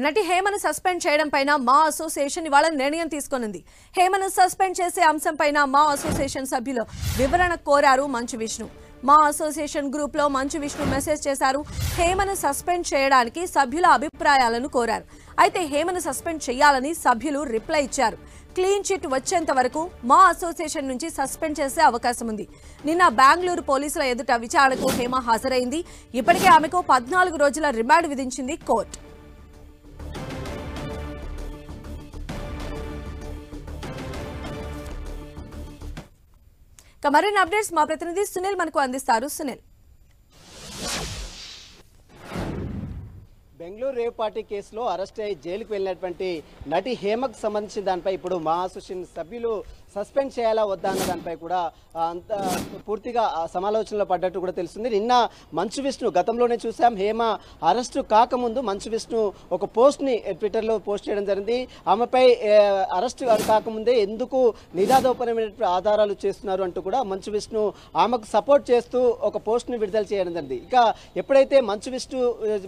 నటి హేమను సస్పెండ్ చేయడం పైన మా అసోసియేషన్ ఇవాళ నిర్ణయం తీసుకొనింది. హేమను సస్పెండ్ చేసే అంశం పైన మా అసోసియేషన్ సభ్యులు వివరణ కోరారు మంచు విష్ణు. మా అసోసియేషన్ గ్రూప్ లో మంచు విష్ణు మెసేజ్ చేశారు. హేమను సస్పెండ్ చేయడానికి సభ్యుల అభిప్రాయాలను కోరారు. అయితే హేమను సస్పెండ్ చేయాలని సభ్యులు రిప్లై ఇచ్చారు. క్లీన్ చిట్ వచ్చేంత వరకు మా అసోసియేషన్ నుంచి సస్పెండ్ చేసే అవకాశం ఉంది. నిన్న బెంగళూరు పోలీసుల ఎదుట విచారణకు హేమ హాజరైంది. ఇప్పటికే ఆమెకు 14 రోజుల రిమాండ్ విధించింది కోర్టు. మరిన్ని అప్డేట్స్ మా ప్రతినిధి సునీల్ మనకు అందిస్తారు. సునీల్, బెంగళూరు రేవ్ పార్టీ కేసులో అరెస్ట్ అయ్యి జైలుకు వెళ్ళినటువంటి నటి హేమకు సంబంధించిన దానిపై ఇప్పుడు మా అసోసియేషన్ సభ్యులు సస్పెండ్ చేయాలా వద్దా అన్న దానిపై కూడా అంత పూర్తిగా సమాలోచనలో పడ్డట్టు కూడా తెలుస్తుంది. నిన్న మంచు విష్ణు గతంలోనే చూసాం, హేమ అరెస్టు కాకముందు మంచు విష్ణు ఒక పోస్ట్ని ట్విట్టర్లో పోస్ట్ చేయడం జరిగింది. ఆమెపై అరెస్టు కాకముందే ఎందుకు నిరాదోపనమైనటువంటి ఆధారాలు చేస్తున్నారు అంటూ కూడా మంచు విష్ణు ఆమెకు సపోర్ట్ చేస్తూ ఒక పోస్ట్ని విడుదల చేయడం జరిగింది. ఇక ఎప్పుడైతే మంచు విష్ణు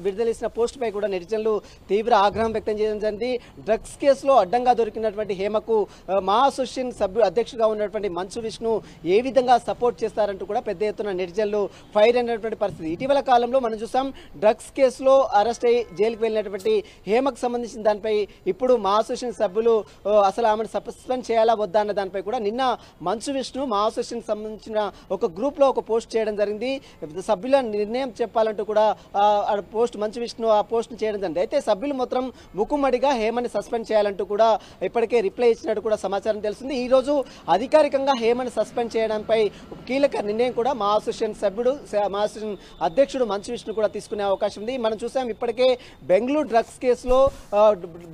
విడుదల చేసిన పోస్ట్ పై కూడా నెటిజన్లు తీవ్ర ఆగ్రహం వ్యక్తం చేయడం జరిగింది. డ్రగ్స్ కేసులో అడ్డంగా దొరికినటువంటి హేమకు మా అసోసియేషన్ అధ్యక్షుడిగా ఉన్నటువంటి మంచు విష్ణు ఏ విధంగా సపోర్ట్ చేస్తారంటూ కూడా పెద్ద ఎత్తున నెటిజన్లు ఫైర్ అయినటువంటి పరిస్థితి. ఇటీవల కాలంలో మనం చూసాం, డ్రగ్స్ కేసులో అరెస్ట్ అయ్యి జైలుకు వెళ్ళినటువంటి హేమకు సంబంధించిన దానిపై ఇప్పుడు మా అసోసియేషన్ సభ్యులు అసలు ఆమెను సస్పెండ్ చేయాలా వద్దా అన్న దానిపై కూడా నిన్న మంచు విష్ణు మా అసోసియేషన్ సంబంధించిన ఒక గ్రూప్ లో ఒక పోస్ట్ చేయడం జరిగింది. సభ్యుల నిర్ణయం చెప్పాలంటూ కూడా పోస్ట్ మంచు విష్ణు ఆ పోస్ట్ చేయడం జరిగింది. అయితే సభ్యులు మాత్రం ముక్కుమడిగా హేమని సస్పెండ్ చేయాలంటూ కూడా ఇప్పటికే రిప్లై ఇచ్చినట్టు కూడా సమాచారం తెలుస్తుంది. ఈ రోజు అధికారికంగా హేమని సస్పెండ్ చేయడంపై కీలక నిర్ణయం కూడా మా అసోసియేషన్ సభ్యుడు మా అసోసియేషన్ అధ్యక్షుడు మంచు విష్ణు కూడా తీసుకునే అవకాశం ఉంది. మనం చూసాం, ఇప్పటికే బెంగళూరు డ్రగ్స్ కేసులో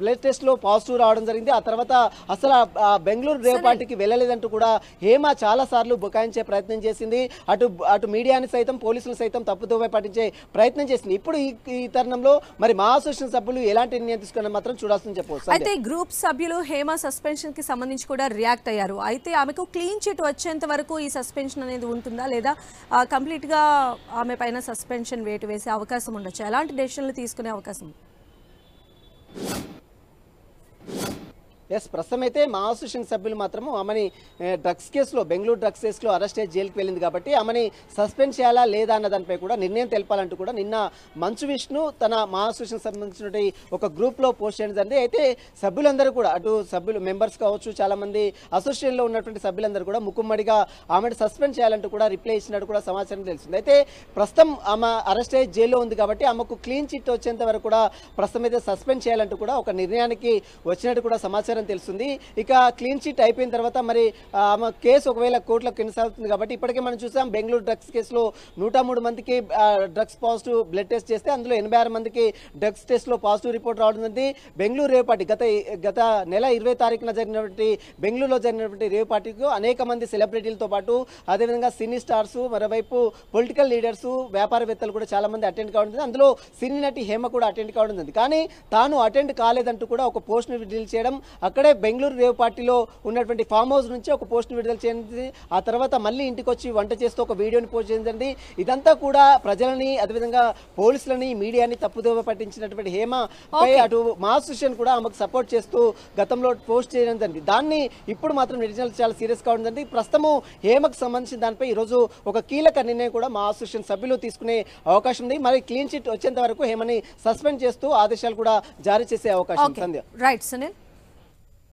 బ్లడ్ టెస్ట్ లో పాజిటివ్ రావడం జరిగింది. ఆ తర్వాత అసలు బెంగళూరు రేవ్ పార్టీకి వెళ్ళలేదంటూ కూడా హేమ చాలా సార్లు బుకాయించే ప్రయత్నం చేసింది. అటు మీడియాని సైతం పోలీసులు సైతం తప్పుదోవ పట్టించే ప్రయత్నం చేసింది. ఇప్పుడు ఈ తరుణంలో మరి మా అసోసియేషన్ సభ్యులు ఎలాంటి నిర్ణయం తీసుకున్న మాత్రం చూడాల్సింది చెప్పవచ్చు. అయితే గ్రూప్ సభ్యులు హేమ సస్పెన్షన్ కి సంబంధించి కూడా రియాక్ట్ అయ్యారు. అయితే ఆమెకు క్లీన్ చిట్ వచ్చేంత వరకు ఈ సస్పెన్షన్ అనేది ఉంటుందా, లేదా కంప్లీట్ గా ఆమె పైన సస్పెన్షన్ వేటు వేసే అవకాశం ఉండొచ్చు? ఎలాంటి డెసిషన్లు తీసుకునే అవకాశం? ప్రస్తుతం అయితే మా అసోసియేషన్ సభ్యులు మాత్రము ఆమెని డ్రగ్స్ కేసులో బెంగళూరు డ్రగ్స్ కేసులో అరెస్ట్ అయ్యి జైలుకి వెళ్ళింది కాబట్టి ఆమెని సస్పెండ్ చేయాలా లేదా అన్న దానిపై కూడా నిర్ణయం తెలపాలంటూ కూడా నిన్న మంచు విష్ణు తన మా అసోసియేషన్ సంబంధించిన ఒక గ్రూప్ లో పోస్ట్ చేయడం జరిగింది. అయితే సభ్యులందరూ కూడా అటు సభ్యులు మెంబర్స్ కావచ్చు, చాలా మంది అసోసియేషన్ లో ఉన్నటువంటి సభ్యులందరూ కూడా ముక్కుమ్మడిగా ఆమెను సస్పెండ్ చేయాలంటూ కూడా రిప్లై ఇచ్చినట్టు కూడా సమాచారం తెలిసింది. అయితే ప్రస్తుతం ఆమె అరెస్ట్ అయ్యి జైల్లో ఉంది కాబట్టి ఆమెకు క్లీన్ చిట్ వచ్చేంత వరకు కూడా ప్రస్తుతం అయితే సస్పెండ్ చేయాలంటూ కూడా ఒక నిర్ణయానికి వచ్చినట్టు కూడా సమాచారం తెలుస్తుంది. ఇక క్లీన్ చిట్ అయిపోయిన తర్వాత మరి ఆమె కేసు ఒకవేళ కోర్టులో కొనసాగుతుంది కాబట్టి ఇప్పటికే మనం చూసాం, బెంగళూరు డ్రగ్స్ కేసులో 103 మందికి డ్రగ్స్ పాజిటివ్ బ్లడ్ టెస్ట్ చేస్తే అందులో 86 మందికి డ్రగ్స్ టెస్ట్ లో పాజిటివ్ రిపోర్ట్ రావడం జరిగింది. బెంగళూరు రేవ్ పార్టీ గత నెల 20 తారీఖున జరిగినటువంటి బెంగళూరులో జరిగినటువంటి రేవ్ పార్టీకు అనేక మంది సెలబ్రిటీలతో పాటు అదేవిధంగా సినీ స్టార్స్, మరోవైపు పొలిటికల్ లీడర్స్, వ్యాపారవేత్తలు కూడా చాలా మంది అటెండ్ కావడం జరిగింది. అందులో సినీ నటి హేమ కూడా అటెండ్ కావడం జరిగింది. కానీ తాను అటెండ్ కాలేదంటూ కూడా ఒక పోస్ట్ ని విడుదల చేయడం, అక్కడే బెంగళూరు రేవ్ పార్టీలో ఉన్నటువంటి ఫామ్ హౌస్ నుంచి ఒక పోస్ట్ని విడుదల చేసింది. ఆ తర్వాత మళ్ళీ ఇంటికి వచ్చి వంట చేస్తూ ఒక వీడియోని పోస్ట్ చేసింది. ఇదంతా కూడా ప్రజలని, అదేవిధంగా పోలీసులని, మీడియాని తప్పుదోవ పట్టించినటువంటి హేమ పై అటు మా అసోసియేషన్ కూడా ఆమెకు సపోర్ట్ చేస్తూ గతంలో పోస్ట్ చేయడం జరిగింది. దాన్ని ఇప్పుడు మాత్రం నెటిజన్లు చాలా సీరియస్ కావడం జరిగింది. ప్రస్తుతము హేమకు సంబంధించిన దానిపై ఈరోజు ఒక కీలక నిర్ణయం కూడా మా అసోసియేషన్ సభ్యులు తీసుకునే అవకాశం ఉంది. మరి క్లీన్ చిట్ వచ్చేంత వరకు హేమని సస్పెండ్ చేస్తూ ఆదేశాలు కూడా జారీ చేసే అవకాశం ఉంది. రైట్ సునీల్.